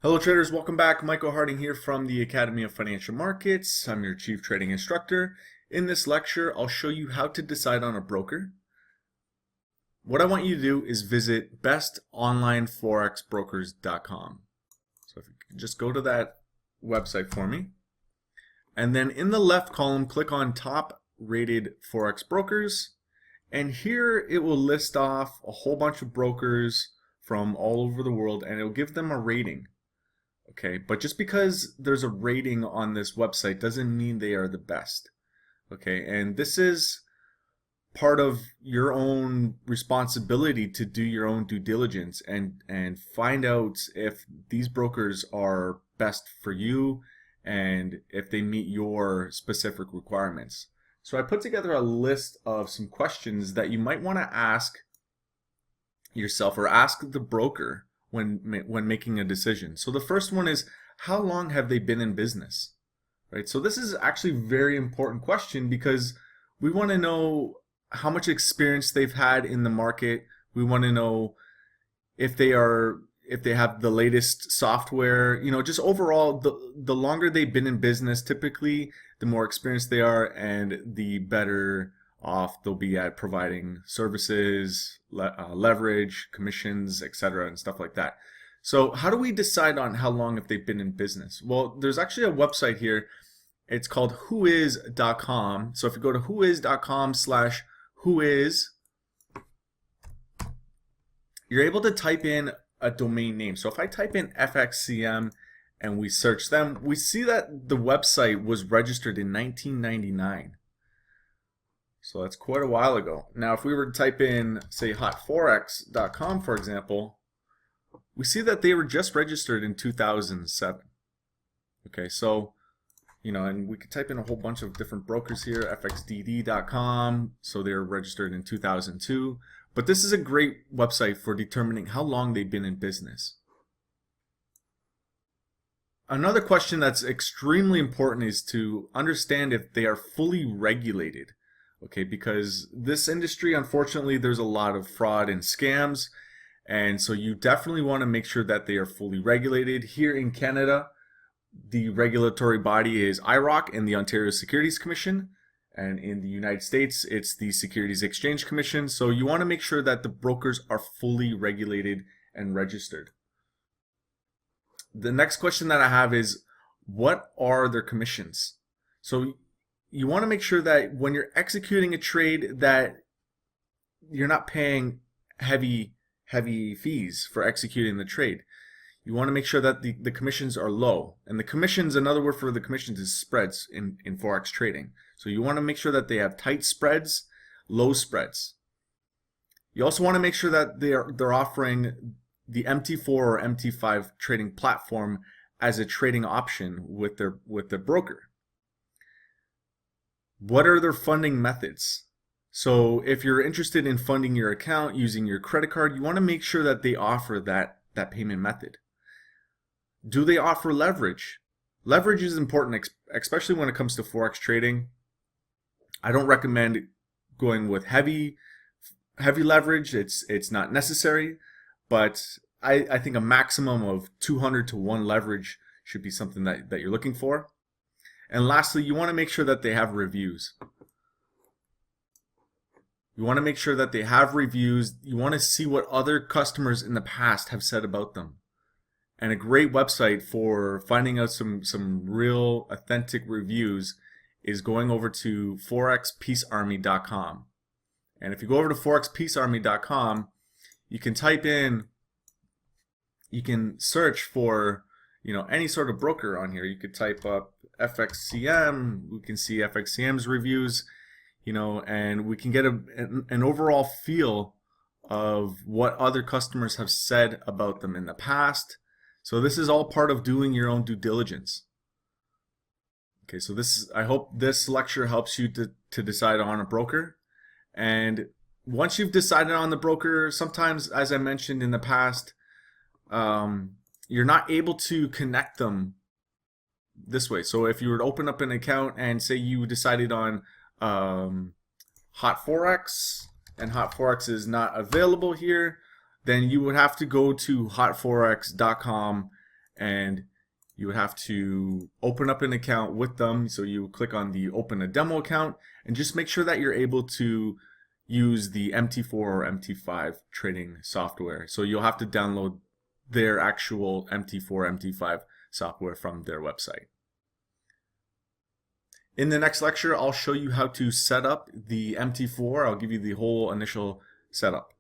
Hello traders, welcome back. Michael Harding here from the Academy of Financial Markets. I'm your Chief Trading Instructor. In this lecture, I'll show you how to decide on a broker. What I want you to do is visit bestonlineforexbrokers.com. So if you can just go to that website for me. And then in the left column, click on Top Rated Forex Brokers. And here it will list off a whole bunch of brokers from all over the world, and it'll give them a rating. Okay, but just because there's a rating on this website doesn't mean they are the best. Okay, and this is part of your own responsibility to do your own due diligence and find out if these brokers are best for you and if they meet your specific requirements. So I put together a list of some questions that you might want to ask yourself or ask the broker when making a decision. So the first one is, how long have they been in business? Right? So this is actually a very important question because we want to know how much experience they've had in the market. We want to know if they have the latest software, just overall, the longer they've been in business, typically the more experienced they are and the better off they'll be at providing services, leverage, commissions, etc., and stuff like that. So how do we decide on how long if they've been in business? Well, there's actually a website here. It's called whois.com. So if you go to whois.com/whois, you're able to type in a domain name. So if I type in FXCM and we search them, we see that the website was registered in 1999. So that's quite a while ago. Now, if we were to type in, say, hotforex.com, for example, we see that they were just registered in 2007. Okay, so, and we could type in a whole bunch of different brokers here, fxdd.com, so they're registered in 2002. But this is a great website for determining how long they've been in business. Another question that's extremely important is to understand if they are fully regulated. Okay, because this industry, unfortunately, there's a lot of fraud and scams, and so you definitely want to make sure that they are fully regulated. Here in Canada, the regulatory body is IROC and the Ontario Securities Commission, and in the United States, it's the Securities Exchange Commission. So you want to make sure that the brokers are fully regulated and registered. The next question that I have is, what are their commissions? So you want to make sure that when you're executing a trade that you're not paying heavy fees for executing the trade. You want to make sure that the commissions are low. And the commissions, another word for the commissions is spreads in Forex trading. So you want to make sure that they have tight spreads, low spreads. You also want to make sure that they're offering the MT4 or MT5 trading platform as a trading option with their broker. What are their funding methods? So if you're interested in funding your account using your credit card, you want to make sure that they offer that payment method. Do they offer leverage? Leverage is important, especially when it comes to Forex trading. I don't recommend going with heavy leverage. It's not necessary, but I think a maximum of 200 to 1 leverage should be something that you're looking for. And lastly, you want to make sure that they have reviews. You want to make sure that they have reviews. You want to see what other customers in the past have said about them. And a great website for finding out some real authentic reviews is going over to forexpeacearmy.com. And if you go over to forexpeacearmy.com, you can search for any sort of broker on here. You could type up FXCM. We can see FXCM's reviews, and we can get an overall feel of what other customers have said about them in the past. So this is all part of doing your own due diligence. Okay, so I hope this lecture helps you to decide on a broker. And once you've decided on the broker, sometimes, as I mentioned in the past, you're not able to connect them this way. So if you were to open up an account and say you decided on Hot Forex and Hot Forex is not available here, then you would have to go to hotforex.com and you would have to open up an account with them. So you click on the open a demo account and just make sure that you're able to use the MT4 or MT5 trading software. So you'll have to download their actual MT4, MT5 software from their website. In the next lecture, I'll show you how to set up the MT4. I'll give you the whole initial setup.